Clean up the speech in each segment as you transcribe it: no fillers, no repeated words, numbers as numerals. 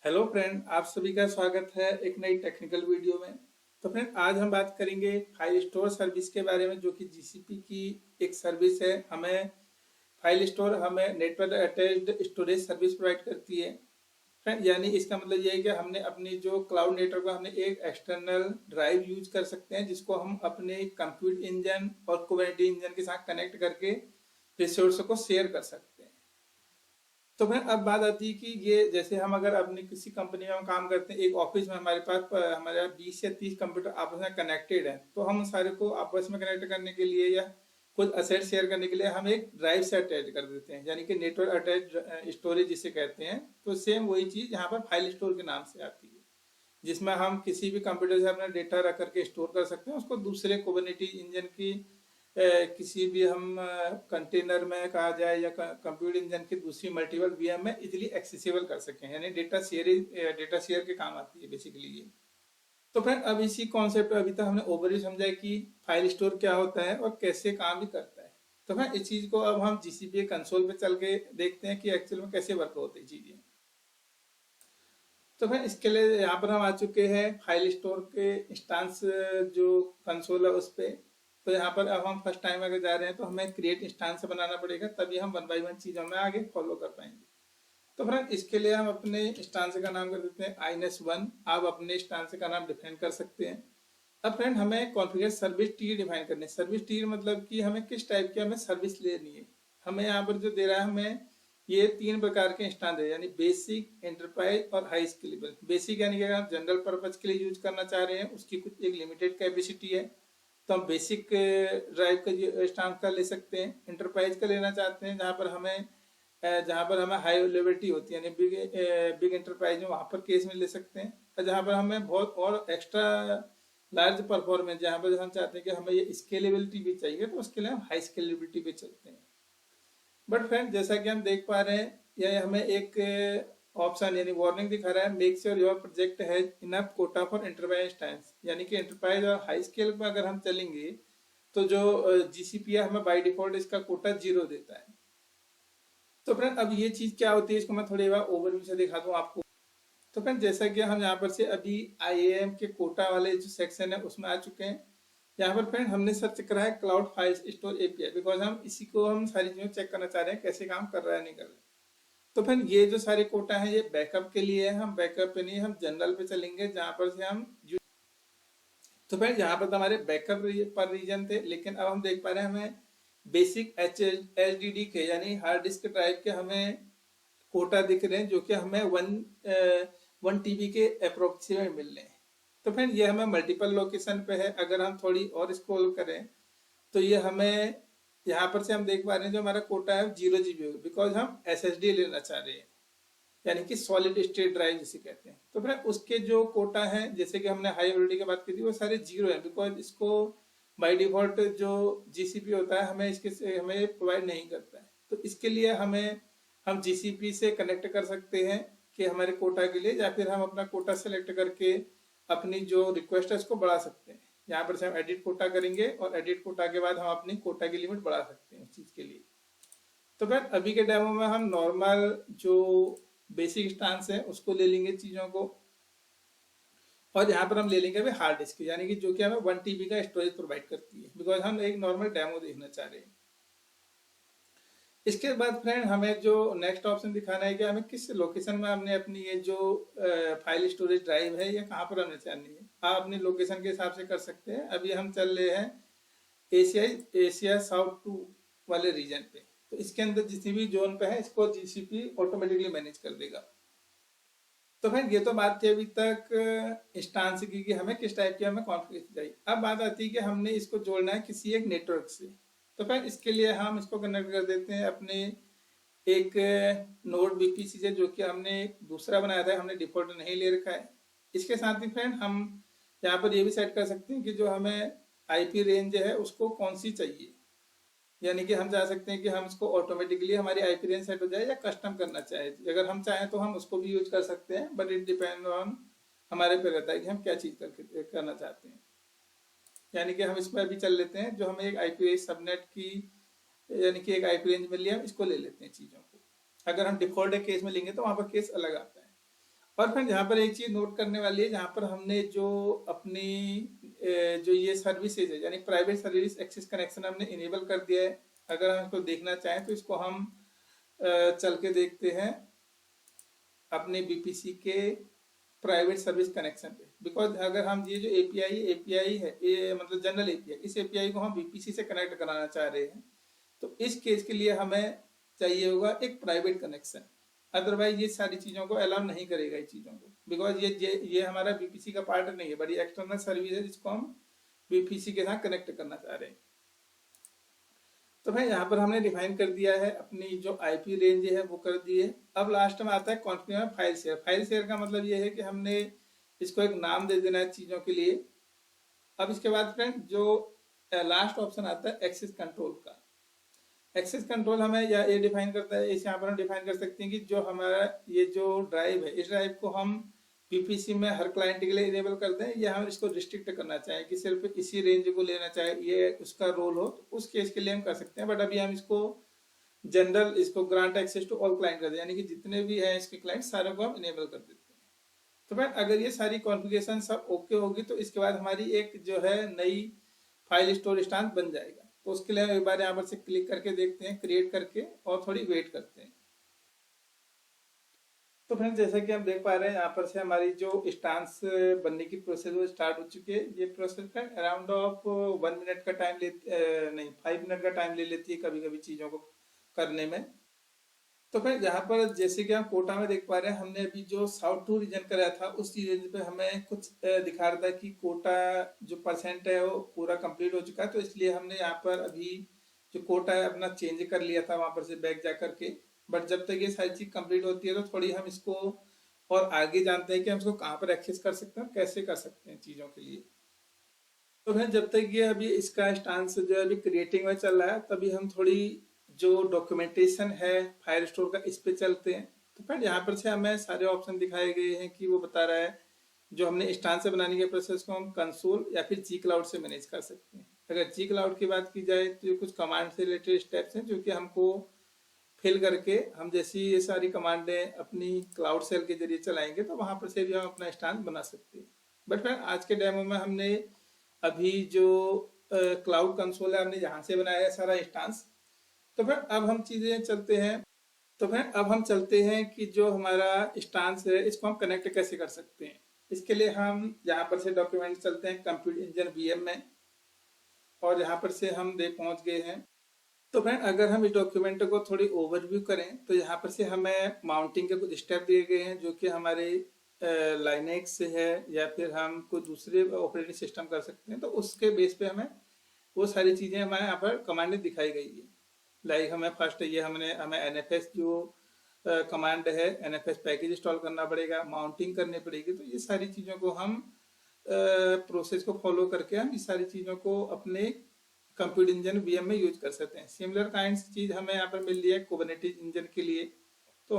Hello friend, आप सभी का स्वागत है एक नई टेक्निकल वीडियो में। तो फ्रेंड, आज हम बात करेंगे फाइल स्टोर सर्विस के बारे में, जो कि जीसीपी की एक सर्विस है। हमें फाइल स्टोर हमें network attached storage service provide करती है। फ्रेंड, यानी इसका मतलब ये है कि हमने अपनी जो क्लाउड नेटवर्क में हमने एक एक्सटर्नल ड्राइव यूज कर सकते हैं, जिसको हम अपने कंप्यूट इंजन और कुबरनेटिस इंजन के साथ कनेक्ट करके रिसोर्स को शेयर कर सकते हैं। तो मैं अब बात आती है कि ये जैसे हम अगर अपनी किसी कंपनी में हम काम करते हैं, एक ऑफिस में हमारे पास हमारे 20 या 30 कंप्यूटर आपस में कनेक्टेड है, तो हम सारे को आपस में कनेक्ट करने के लिए या कुछ असेट शेयर करने के लिए हम एक ड्राइव से अटैच कर देते हैं, यानी कि नेटवर्क अटैच स्टोरेज जिसे कहते हैं। तो सेम वही चीज यहाँ पर फाइल स्टोर के नाम से आती है, जिसमें हम किसी भी कंप्यूटर से अपना डेटा रख करके स्टोर कर सकते हैं, उसको दूसरे कुबरनेटिस इंजन की किसी भी हम कंटेनर में कहा जाए या कंप्यूटर इंजन की दूसरी मल्टीपल वीएम में इजिली एक्सेसिबल कर सकें, यानी डेटा शेयर के काम आती है बेसिकली ये। तो फ्रेंड, अब इसी कॉन्सेप्ट अभी तक हमने ओवरव्यू समझा है कि फाइल स्टोर क्या होता है और कैसे काम भी करता है। तो फ्रेंड, इस चीज को अब हम जीसीपी कंसोल पे चल के देखते हैं कि एक्चुअल में कैसे वर्क होती है चीजें। तो फ्रेंड, इसके लिए यहाँ पर हम आ चुके हैं फाइल स्टोर के इंस्टांस जो कंसोल है उस पे। तो यहाँ पर अब हम फर्स्ट टाइम अगर जा रहे हैं तो हमें क्रिएट इंस्टांस बनाना पड़ेगा, तभी हम वन बाई वन चीजों में आगे फॉलो कर पाएंगे। तो फ्रेंड, इसके लिए हम अपने इंस्टांस का नाम कर देते हैं INS1। आप अपने इंस्टांस का नाम डिफाइन कर सकते हैं। अब फ्रेंड, हमें कॉन्फ़िगर सर्विस टी डिफाइन करनी है। सर्विस टी मतलब कि हमें किस टाइप की हमें सर्विस लेनी है। हमें यहाँ पर जो दे रहा है, हमें ये 3 प्रकार के इंस्टांस है, यानी बेसिक, एंटरप्राइज और हाई स्केलेबल। बेसिक यानी कि अगर हम जनरल पर्पज के लिए यूज करना चाह रहे हैं, उसकी कुछ एक लिमिटेड कैपेसिटी है, तो हम बेसिक ड्राइव का इंस्टांस का ले सकते हैं। एंटरप्राइज का लेना चाहते हैं जहाँ पर हमें हाई अवेलेबिलिटी होती है, यानी बिग एंटरप्राइज में वहाँ पर केस में ले सकते हैं। और जहाँ पर हमें बहुत और एक्स्ट्रा लार्ज परफॉर्मेंस, जहाँ पर हम चाहते हैं कि हमें ये स्केलेबिलिटी भी चाहिए, तो उसके लिए हम हाई स्केलेबिलिटी पे चलते हैं। बट फ्रेंड, जैसा कि हम देख पा रहे हैं, यह हमें एक ऑप्शन यानी वार्निंग दिखा रहा है, make sure your project has enough Kota for enterprise instance. यानी कि एंटरप्राइज और हाई स्केल में अगर हम चलेंगे तो जो जीसीपी है हमें बाय डिफॉल्ट इसका कोटा 0 देता है। तो फ्रेंड, अब ये चीज क्या होती है, इसको मैं थोड़ी बार ओवरव्यू से दिखा दूं आपको। तो फ्रेंड, जैसा कि हम यहाँ पर से अभी IAM के कोटा वाले जो सेक्शन है उसमें आ चुके हैं। यहाँ पर फ्रेंड, हमने सर्च करा है cloud file store API, because हम इसी को हम सारी चीजें चेक करना चाह रहे हैं कैसे काम कर रहा है नहीं कर रहा है। तो फ्रेंड, ये जो सारे कोटा हैं ये बैकअप के लिए है। हम बैकअप पे नहीं, हम जनरल पे चलेंगे, जहाँ पर से हम तो फ्रेंड, यहाँ पर तो हमारे बैकअप पर रीजन थे, लेकिन अब हम देख पा रहे हैं हमें बेसिक HDD के यानी हार्ड डिस्क ड्राइव के हमें कोटा दिख रहे हैं, जो कि हमें 1 TB के अप्रोक्सीमेट मिल रहे हैं। तो फ्रेंड, ये हमें मल्टीपल लोकेशन पे है। अगर हम थोड़ी और स्क्रॉल करें तो ये हमें यहाँ पर से हम देख पा रहे हैं जो हमारा कोटा है 0 GB होगा, बिकॉज हम SSD लेना चाह रहे हैं, यानी कि सॉलिड स्टेट ड्राइव जिसे कहते हैं। तो फ्रेंड, उसके जो कोटा है, जैसे कि हमने हाई अवेलेबिलिटी की बात की थी, वो सारे 0 है, बिकॉज इसको बाय डिफॉल्ट जो जीसीपी होता है हमें प्रोवाइड नहीं करता है। तो इसके लिए हम जीसीपी से कनेक्ट कर सकते हैं कि हमारे कोटा के लिए, या फिर हम अपना कोटा सेलेक्ट करके अपनी जो रिक्वेस्ट है उसको बढ़ा सकते हैं। यहाँ पर से हम एडिट कोटा करेंगे और एडिट कोटा के बाद हम अपनी कोटा की लिमिट बढ़ा सकते हैं उस चीज के लिए। तो फिर अभी के डेमो में हम नॉर्मल जो बेसिक स्टांस है उसको ले लेंगे चीजों को, और यहाँ पर हम ले लेंगे अभी हार्ड डिस्क, यानी कि जो कि हमें 1 TB का स्टोरेज प्रोवाइड करती है, बिकॉज हम एक नॉर्मल डेमो देखना चाह रहे हैं। इसके बाद फ्रेंड, हमें जो नेक्स्ट ऑप्शन दिखाना है कि हमें किस लोकेशन में हमने अपनी ये जो फाइल स्टोरेज ड्राइव है ये कहाँ पर हमें चाहिए है। आप अपनी लोकेशन के हिसाब से कर सकते हैं। अभी हम चल रहे हैं एशिया साउथ 2 वाले रीजन पे, तो इसके अंदर जितनी भी जोन पे है इसको जीसीपी ऑटोमेटिकली मैनेज कर देगा। तो फ्रेंड, ये तो बात थी अभी तक इंस्टांस की कि हमें किस टाइप की हमें कॉन्फ़िगरेशन चाहिए। अब बात आती है कि हमने इसको जोड़ना है किसी एक नेटवर्क से। तो फ्रेंड, इसके लिए हम इसको कनेक्ट कर देते हैं अपने एक नोड बीपीसी से, जो कि हमने दूसरा बनाया था, हमने डिफॉल्ट नहीं ले रखा है। इसके साथ ही फ्रेंड, हम यहाँ पर ये भी सेट कर सकते हैं कि जो हमें IP रेंज है उसको कौन सी चाहिए, यानी कि हम चाह सकते हैं कि हम इसको ऑटोमेटिकली हमारी IP रेंज सेट हो जाए या कस्टम करना चाहे। अगर हम चाहें तो हम उसको भी यूज कर सकते हैं, बट इट डिपेंड ऑन हमारे पे रहता है कि हम क्या चीज करना चाहते हैं। यानी कि हम इसमें अभी चल लेते हैं, जो हमें एक IP रेंज सबनेट की, यानी कि एक IP रेंज मिल लिया, हम इसको ले लेते हैं चीजों को। अगर हम डिफॉल्ट केस में लेंगे तो वहां पर केस अलग आता है। और फिर यहाँ पर एक चीज नोट करने वाली है, जहाँ पर हमने जो अपनी जो ये सर्विसेज है यानी प्राइवेट सर्विस एक्सेस कनेक्शन हमने इनेबल कर दिया है। अगर हम इसको देखना चाहें तो इसको हम चल के देखते हैं अपने बीपीसी के प्राइवेट सर्विस कनेक्शन पे। बिकॉज अगर हम ये जो एपीआई है, ये मतलब जनरल एपीआई, इस एपीआई को हम बीपीसी से कनेक्ट कराना चाह रहे हैं, तो इस केस के लिए हमें चाहिए होगा एक प्राइवेट कनेक्शन। अदरवाइज ये सारी चीज़ों को अलाउ नहीं करेगा, ये चीज़ों को, बिकॉज ये हमारा बीपीसी का पार्ट नहीं है, बड़ी एक्सटर्नल सर्विस है जिसको हम बीपीसी के साथ कनेक्ट करना चाह रहे हैं। तो भाई यहाँ पर हमने डिफाइन कर दिया है अपनी जो आईपी रेंज है वो कर दी है। अब लास्ट में आता है configure file share. File share का मतलब ये है कि हमने इसको एक नाम दे देना है चीज़ों के लिए। अब इसके बाद फ्रेंड जो लास्ट ऑप्शन आता है एक्सेस कंट्रोल का। एक्सेस कंट्रोल हमें या ये डिफाइन करता है, इस यहाँ पर हम डिफाइन कर सकते हैं कि जो हमारा ये जो ड्राइव है, इस ड्राइव को हम पीपीसी में हर क्लाइंट के लिए इनेबल कर दें, या हम इसको रिस्ट्रिक्ट करना चाहें कि सिर्फ इसी रेंज को लेना चाहे, ये उसका रोल हो, तो उस केस के लिए हम कर सकते हैं। बट अभी हम इसको जनरल इसको grant access to all client कर दें, यानी कि जितने भी हैं इसके क्लाइंट सारे को हम इनेबल कर देते हैं। तो फ्रेंड अगर ये सारी कॉन्फ़िगरेशन सब ओके होगी तो इसके बाद हमारी एक जो है नई फाइल स्टोर इंस्टेंस बन जाएगा। तो उसके लिए हम एक बार यहाँ पर से क्लिक करके देखते हैं, क्रिएट करके, और थोड़ी वेट करते हैं। तो फ्रेंड्स जैसा कि हम देख पा रहे हैं यहाँ पर से हमारी जो इंस्टेंस बनने की प्रोसेस वो स्टार्ट हो चुकी है। ये process friend around of 1 minute का टाइम नहीं 5 मिनट का टाइम ले लेती है कभी कभी चीज़ों को करने में। तो फिर यहाँ पर जैसे कि हम कोटा में देख पा रहे हैं, हमने अभी जो साउथ 2 रीजन कराया था उस रीजन पे हमें कुछ दिखा रहा था कि कोटा जो परसेंट है वो पूरा कंप्लीट हो चुका है। तो इसलिए हमने यहाँ पर अभी जो कोटा है अपना चेंज कर लिया था वहां पर से बैक जा करके। बट जब तक ये सारी चीज कंप्लीट होती है तो थोड़ी हम इसको और आगे जानते हैं कि हम इसको कहाँ पर एक्सेस कर सकते हैं और कैसे कर सकते हैं चीज़ों के लिए। तो फिर जब तक ये अभी इसका स्टांस जो है अभी क्रिएटिंग में चल रहा है, तभी हम थोड़ी जो डॉक्यूमेंटेशन है फाइल स्टोर का इस पे चलते हैं। तो फ्रेंड यहाँ पर से हमें सारे ऑप्शन दिखाए गए हैं कि वो बता रहा है जो हमने स्टांस से बनाने के प्रोसेस को हम कंसोल या फिर जी क्लाउड से मैनेज कर सकते हैं। अगर जी क्लाउड की बात की जाए तो कुछ कमांड से रिलेटेड स्टेप्स हैं जो कि हमको फिल करके हम जैसी ये सारी कमांडें अपनी क्लाउड सेल के जरिए चलाएंगे तो वहां पर से भी हम अपना स्टांस बना सकते हैं। बट फ्रेंड आज के डेमो में हमने अभी जो क्लाउड कंसोल है हमने यहाँ से बनाया है सारा स्टांस। तो फिर अब हम चीजें चलते हैं। तो फिर अब हम चलते हैं कि जो हमारा स्टांस है इसको हम कनेक्ट कैसे कर सकते हैं। इसके लिए हम यहाँ पर से डॉक्यूमेंट चलते हैं कंप्यूटर इंजन वीएम में, और यहाँ पर से हम पहुंच गए हैं। तो फ्रेंड अगर हम इस डॉक्यूमेंट को थोड़ी ओवरव्यू करें तो यहाँ पर से हमें माउंटिंग के कुछ स्टेप दिए गए हैं जो कि हमारे लाइनेक्स से है या फिर हम कोई दूसरे ऑपरेटिंग सिस्टम कर सकते हैं। तो उसके बेस पे हमें वो सारी चीज़ें हमारे यहाँ पर कमांडें दिखाई गई है। लाइक हमें फर्स्ट ये हमें एनएफएस जो कमांड है एनएफएस पैकेज इंस्टॉल करना पड़ेगा, माउंटिंग करनी पड़ेगी। तो ये सारी चीज़ों को हम प्रोसेस को फॉलो करके हम इस सारी चीज़ों को अपने कंप्यूटर इंजन वीएम में यूज कर सकते हैं। सिमिलर काइंड चीज हमें यहाँ पर मिल रही है कुबरनेटिस इंजन के लिए। तो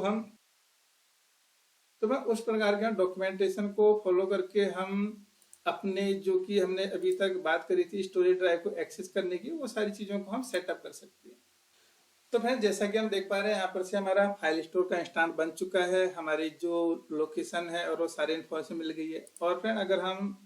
मैं उस प्रकार के डॉक्यूमेंटेशन को फॉलो करके हम अपने जो कि हमने अभी तक बात करी थी स्टोरेज ड्राइव को एक्सेस करने की, वो सारी चीजों को हम सेटअप कर सकते हैं। तो फ्रेंड जैसा कि हम देख पा रहे हैं यहाँ पर से हमारा फाइल स्टोर का इंस्टेंस बन चुका है, हमारी जो लोकेशन है और वो सारी इन्फॉर्मेशन मिल गई है। और फ्रेंड अगर हम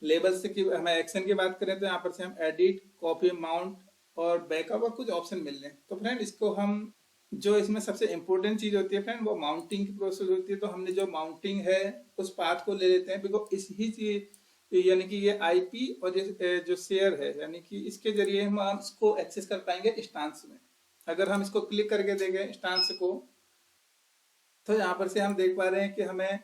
लेबल्स की हमें एक्शन की बात करें तो यहाँ पर से हम एडिट, कॉपी, माउंट और बैकअप और कुछ ऑप्शन मिल रहे हैं। तो फ्रेंड इसको हम जो इसमें सबसे इम्पोर्टेंट चीज होती है फ्रेंड वो माउंटिंग की प्रोसेस होती है। तो हमने जो माउंटिंग है उस पाथ को ले लेते हैं, बिकॉज इसी चीज यानी कि ये आईपी और जो शेयर है यानी कि इसके जरिए हम इसको एक्सेस कर पाएंगे इंस्टेंस में। अगर हम इसको क्लिक करके देखें इंस्टेंस को तो यहाँ पर से हम देख पा रहे हैं कि हमें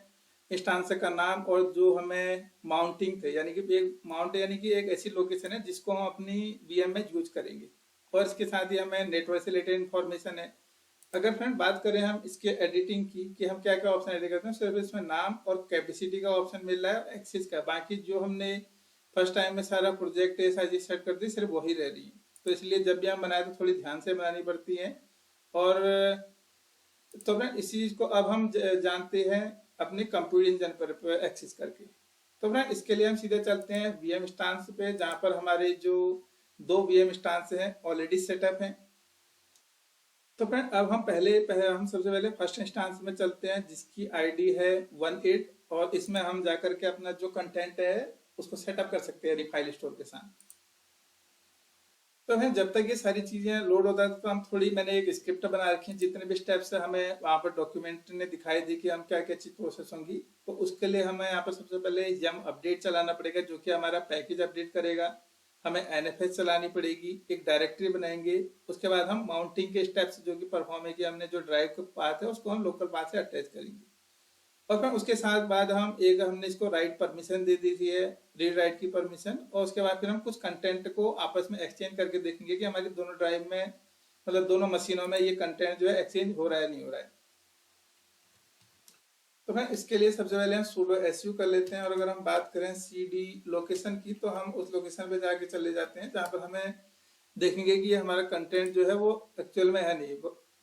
इंस्टेंस का नाम और जो हमें माउंटिंग थे यानी कि एक माउंट यानी कि एक ऐसी लोकेशन है जिसको हम अपनी वीएम में यूज करेंगे, और इसके साथ ही हमें नेटवर्क से रिलेटेड इन्फॉर्मेशन है। अगर फ्रेंड बात करें हम इसके एडिटिंग की कि हम क्या क्या ऑप्शन एडिट करते हैं, सिर्फ इसमें नाम और कैपेसिटी का ऑप्शन मिल रहा है, एक्सेस का। बाकी जो हमने फर्स्ट टाइम में सारा प्रोजेक्ट साइज सेट कर दी सिर्फ वही रह रही है। तो इसलिए जब भी हम बनाए तो थोड़ी ध्यान से बनानी पड़ती है। और तो फ्रेंड इसी चीज को अब हम जानते हैं अपने कंप्यूटर इंजन पर एक्सेस करके। तो फ्रेंड इसके लिए हम सीधे चलते हैं वीएम इंस्टेंस पे, जहां पर हमारे जो 2 वीएम इंस्टेंस हैं ऑलरेडी सेटअप हैं। तो फ्रेंड अब हम पहले हम सबसे पहले फर्स्ट इंस्टांस में चलते हैं जिसकी आईडी है 18 और इसमें हम जाकर के अपना जो कंटेंट है उसको सेटअप कर सकते हैं फाइल स्टोर के साथ। तो है जब तक ये सारी चीजें लोड होता है तो हम थोड़ी मैंने एक स्क्रिप्ट बना रखी है, जितने भी स्टेप्स है हमें वहाँ पर डॉक्यूमेंट ने दिखाई दी कि हम क्या क्या चीज प्रोसेस होंगी। तो उसके लिए हमें यहाँ पर सबसे पहले यम अपडेट चलाना पड़ेगा जो कि हमारा पैकेज अपडेट करेगा। हमें एनएफएस चलानी पड़ेगी, एक डायरेक्टरी बनाएंगे। उसके बाद हम माउंटिंग के स्टेप्स जो कि परफॉर्म है कि हमने जो ड्राइव का पाथ है उसको हम लोकल पाथ से अटैच करेंगे। और फिर उसके साथ बाद हमने इसको राइट परमिशन दे दी थी है, रीड राइट की परमिशन। और उसके बाद फिर हम कुछ कंटेंट को आपस में एक्सचेंज करके देखेंगे कि हमारी दोनों ड्राइव में मतलब दोनों मशीनों में ये कंटेंट जो है एक्सचेंज हो रहा है नहीं हो रहा है। तो मैं इसके लिए सबसे पहले हम sudo su कर लेते हैं। और अगर हम बात करें cd लोकेशन की तो हम उस लोकेशन पे जाके चले जाते हैं जहाँ पर हमें देखेंगे कि ये हमारा कंटेंट जो है वो एक्चुअल में है नहीं।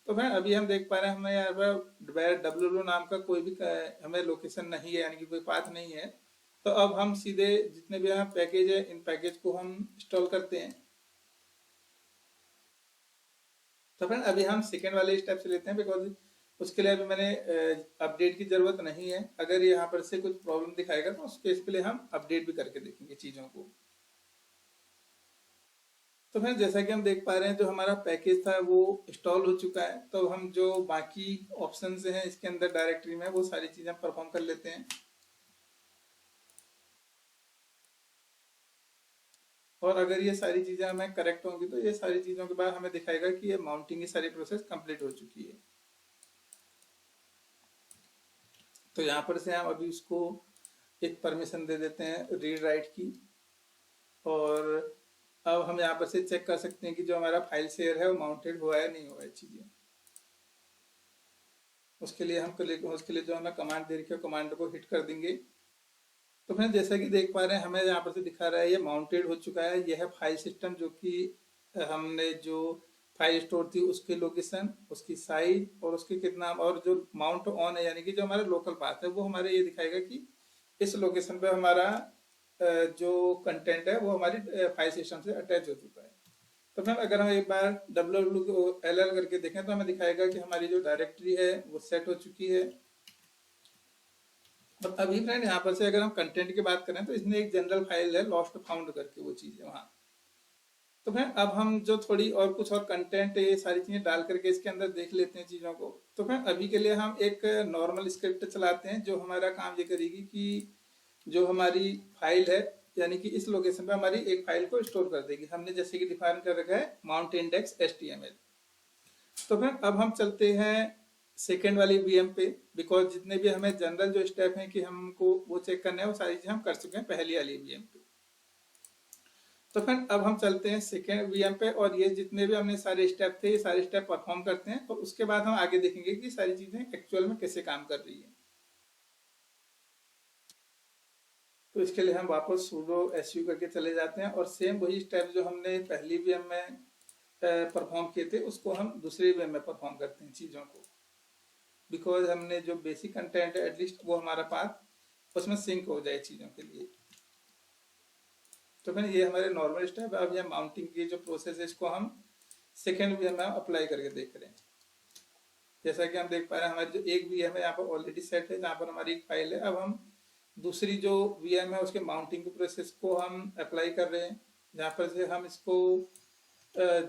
तो मैं अभी हम देख पा रहे हैं हमें यहाँ पर डब्ल्यू नाम का कोई भी हमें लोकेशन नहीं है, यानी कि कोई पाथ नहीं है। तो अब हम सीधे जितने भी हमारे पैकेज है इन पैकेज को हम इंस्टॉल करते हैं। तो फ्रेंड अभी हम सेकेंड वाले स्टेप से लेते हैं बिकॉज उसके लिए अभी मैंने अपडेट की जरूरत नहीं है। अगर यहाँ पर से कुछ प्रॉब्लम दिखाएगा तो उसके इसके लिए हम अपडेट भी करके देखेंगे चीज़ों को। तो फ्रेंड जैसा कि हम देख पा रहे हैं जो हमारा पैकेज था वो इंस्टॉल हो चुका है। तो हम जो बाकी ऑप्शन हैं इसके अंदर डायरेक्टरी में वो सारी चीज़ें परफॉर्म कर लेते हैं। और अगर ये सारी चीज़ें हमें करेक्ट होंगी तो ये सारी चीज़ों के बाद हमें दिखाएगा कि ये माउंटिंग की सारी प्रोसेस कंप्लीट हो चुकी है। तो यहाँ पर से हम अभी उसको एक परमिशन दे देते हैं रीड राइट की। और अब हम यहाँ पर से चेक कर सकते हैं कि जो हमारा फाइल शेयर है वो माउंटेड हुआ है नहीं हुआ है चीज़ें। उसके लिए जो हमें कमांड दे रखी है कमांड को हिट कर देंगे। तो फ्रेंड जैसा कि देख पा रहे हैं हमें यहाँ पर से दिखा रहा है ये माउंटेड हो चुका है। यह है फाइल सिस्टम जो कि हमने जो फाइल स्टोर थी उसकी लोकेशन, उसकी साइज और उसके कितना और जो माउंट ऑन है यानी कि जो हमारा लोकल पाथ है वो हमारे ये दिखाएगा कि इस लोकेशन पे हमारा जो कंटेंट है वो हमारी फाइल सिस्टम से अटैच हो चुका है। तो फ्रेंड अगर हम एक बार डब्ल्यू को एल करके देखें तो हमें दिखाएगा कि हमारी जो डायरेक्टरी है वो सेट हो चुकी है। बट अभी फ्रेंड यहाँ पर से अगर हम कंटेंट की बात करें तो इसमें एक जनरल फाइल है लॉस्ट फाउंड करके वो चीज़ है वहाँ। तो फ्रेंड अब हम जो थोड़ी और कुछ और कंटेंट ये सारी चीज़ें डाल करके इसके अंदर देख लेते हैं चीज़ों को। तो फ्रेंड अभी के लिए हम एक नॉर्मल स्क्रिप्ट चलाते हैं जो हमारा काम ये करेगी कि जो हमारी फाइल है यानी कि इस लोकेशन पे हमारी एक फाइल को स्टोर कर देगी। हमने जैसे कि डिफाइन कर रखा है माउंट इंडेक्स HTML। तो फ्रेंड अब हम चलते हैं सेकेंड वाली वीएम पे बिकॉज जितने भी हमें जनरल जो स्टेप हैं कि हमको वो चेक करना है वो सारी चीज़ हम कर चुके हैं पहली वाली वीएम पे। तो फ्रेंड अब हम चलते हैं सेकेंड वीएम पे और ये जितने भी हमने सारे स्टेप थे ये सारे स्टेप परफॉर्म करते हैं और उसके बाद हम आगे देखेंगे कि सारी चीज़ें एक्चुअल में कैसे काम कर रही है। तो इसके लिए हम वापस sudo su करके चले जाते हैं और सेम वही स्टेप जो हमने पहली वीएम में परफॉर्म किए थे उसको हम दूसरी वीएम में परफॉर्म करते हैं चीज़ों को। बिकॉज हमने जो बेसिक कंटेंट है एटलीस्ट वो हमारा पाथ उसमें सिंक हो जाए चीज़ों के लिए। तो फिर ये हमारे नॉर्मल स्टेप है। अब ये माउंटिंग की जो प्रोसेस है इसको हम सेकेंड वीएम में अप्लाई करके देख रहे हैं। जैसा कि हम देख पा रहे हैं हमारी जो एक वीएम है यहाँ पर ऑलरेडी सेट है जहाँ पर हमारी एक फाइल है। अब हम दूसरी जो वीएम है उसके माउंटिंग की प्रोसेस को हम अप्लाई कर रहे हैं जहाँ पर से हम इसको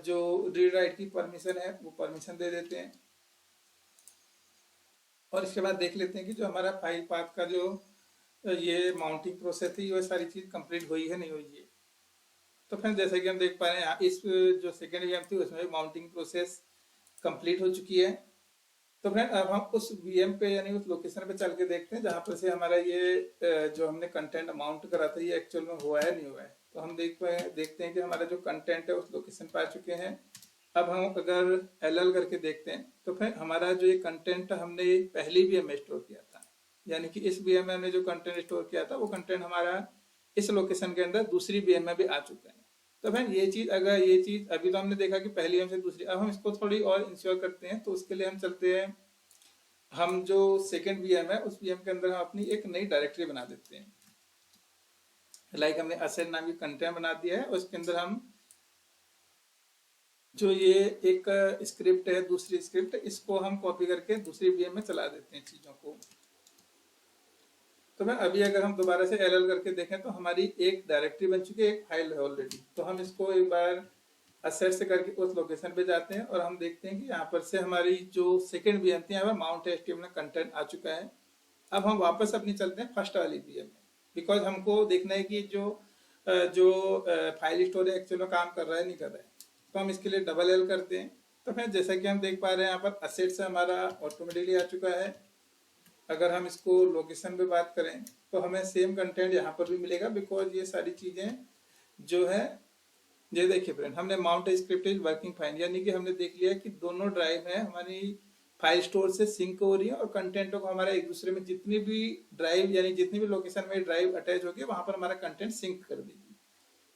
जो रीड राइट की परमिशन है वो परमिशन दे देते हैं। और इसके बाद देख लेते हैं कि जो हमारा फाइल पाथ का जो ये माउंटिंग प्रोसेस थी वो सारी चीज़ कंप्लीट हुई है नहीं हुई है। तो फिर जैसे कि हम देख पा रहे हैं इस जो सेकेंड वीएम थी उसमें माउंटिंग प्रोसेस कंप्लीट हो चुकी है। तो फ्रेंड अब हम उस वीएम पे यानी उस लोकेशन पे चल के देखते हैं जहाँ पर से हमारा ये जो हमने कंटेंट माउंट करा था ये एक्चुअल में हुआ है नहीं हुआ है। तो हम देखते हैं कि हमारा जो कंटेंट है उस लोकेशन पे आ चुके हैं। अब हम अगर एल करके देखते हैं तो फिर हमारा जो ये कंटेंट हमने पहली वीएम में स्टोर किया था यानी कि इस वीएम में हमने जो कंटेंट स्टोर किया था वो कंटेंट हमारा इस लोकेशन के अंदर दूसरी वीएम में भी आ चुका है। तो फ्रेंड ये चीज़ अभी तो हमने देखा कि पहली वीएम से दूसरी, अब हम इसको थोड़ी और इंश्योर करते हैं। तो उसके लिए हम चलते हैं हम जो सेकेंड वीएम है उस वीएम के अंदर हम अपनी एक नई डायरेक्टरी बना देते हैं। लाइक हमने असेट नाम की कंटेंट बना दिया है उसके अंदर हम जो ये एक स्क्रिप्ट है, दूसरी स्क्रिप्ट, इसको हम कॉपी करके दूसरी वीएम में चला देते हैं चीजों को। तो मैं अभी अगर हम दोबारा से एलएल करके देखें तो हमारी एक डायरेक्टरी बन चुकी है, एक फाइल है ऑलरेडी। तो हम इसको एक बार असेट से करके उस लोकेशन पे जाते हैं और हम देखते हैं कि यहाँ पर से हमारी जो सेकंड वीएम थी, यहाँ पर माउंट एचटीएमएल में कंटेंट आ चुका है। अब हम वापस अपनी चलते हैं फर्स्ट वाली वीएम में, बिकॉज हमको देखना है कि जो फाइल स्टोर एक्चुअल में काम कर रहा है नहीं कर रहा है। तो हम इसके लिए डबल एल करते हैं। तो फिर जैसा कि हम देख पा रहे हैं यहाँ पर असेट से हमारा ऑटोमेटिकली आ चुका है। अगर हम इसको लोकेशन पे बात करें तो हमें सेम कंटेंट यहाँ पर भी मिलेगा, बिकॉज ये सारी चीजें जो है, ये देखिए फ्रेंड, हमने mount script is working fine, यानी कि हमने देख लिया कि दोनों ड्राइव है हमारी फाइल स्टोर से सिंक हो रही है और कंटेंटों को हमारा एक दूसरे में जितनी भी ड्राइव यानी जितनी भी लोकेशन में ड्राइव अटैच होगी वहां पर हमारा कंटेंट सिंक कर देगी।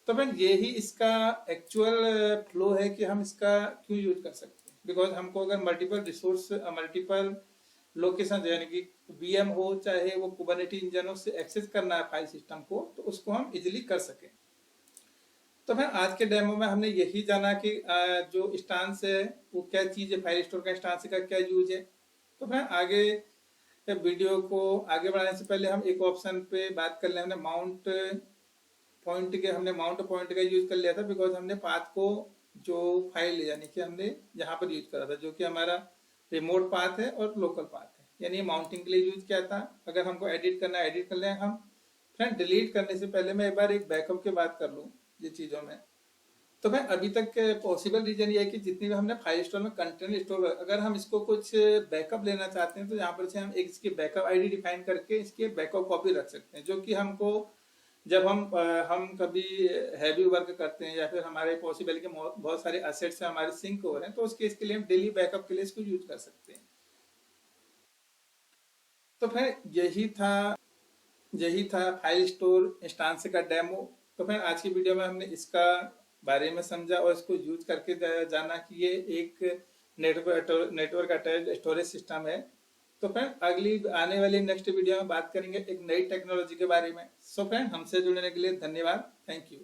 तो फ्रेंड यही इसका एक्चुअल फ्लो है कि हम इसका क्यों यूज कर सकते हैं, बिकॉज हमको अगर मल्टीपल रिसोर्स मल्टीपल लोकेशन यानी कि वीएम हो चाहे वो कुबरनेटिस इंजनों से एक्सेस करना है फाइल सिस्टम को, तो उसको हम इजिली कर सकें। तो फिर आज के डेमो में हमने यही जाना कि जो इंस्टांस है वो क्या चीज है, फाइल स्टोर का इंस्टांस का क्या यूज है। तो फिर आगे वीडियो को आगे बढ़ाने से पहले हम एक ऑप्शन पे बात कर ले। हमने माउंट पॉइंट का यूज कर लिया था, बिकॉज हमने पाथ को जो फाइल यानी कि हमने यहाँ पर यूज करा था, जो कि हमारा रिमोट पाथ है और लोकल पाथ है, यानी माउंटिंग के लिए यूज किया था। अगर हमको एडिट करना है एडिट कर लें हम। फ्रेंड डिलीट करने से पहले मैं एक बार एक बैकअप की बात कर लूँ ये चीजों में। तो मैं अभी तक पॉसिबल रीजन ये है कि जितनी भी हमने फाइल स्टोर में कंटेंट स्टोर, अगर हम इसको कुछ बैकअप लेना चाहते हैं तो यहाँ पर से हम एक इसकी बैकअप आईडी डिफाइन करके इसकी बैकअप कॉपी रख सकते हैं, जो कि हमको जब हम कभी हैवी वर्क करते हैं या फिर हमारे पॉसिबल के बहुत सारे असेट्स हमारे सिंक हो रहे हैं, तो उसके इसके लिए हम डेली बैकअप के लिए इसको यूज कर सकते हैं। तो फिर यही था फाइल स्टोर इंस्टांस का डेमो। तो फिर आज की वीडियो में हमने इसका बारे में समझा और इसको यूज करके जाना कि ये एक नेटवर्क अटैच्ड स्टोरेज सिस्टम है। तो फ्रेंड अगली आने वाली नेक्स्ट वीडियो में बात करेंगे एक नई टेक्नोलॉजी के बारे में। सो फ्रेंड हमसे जुड़ने के लिए धन्यवाद, थैंक यू।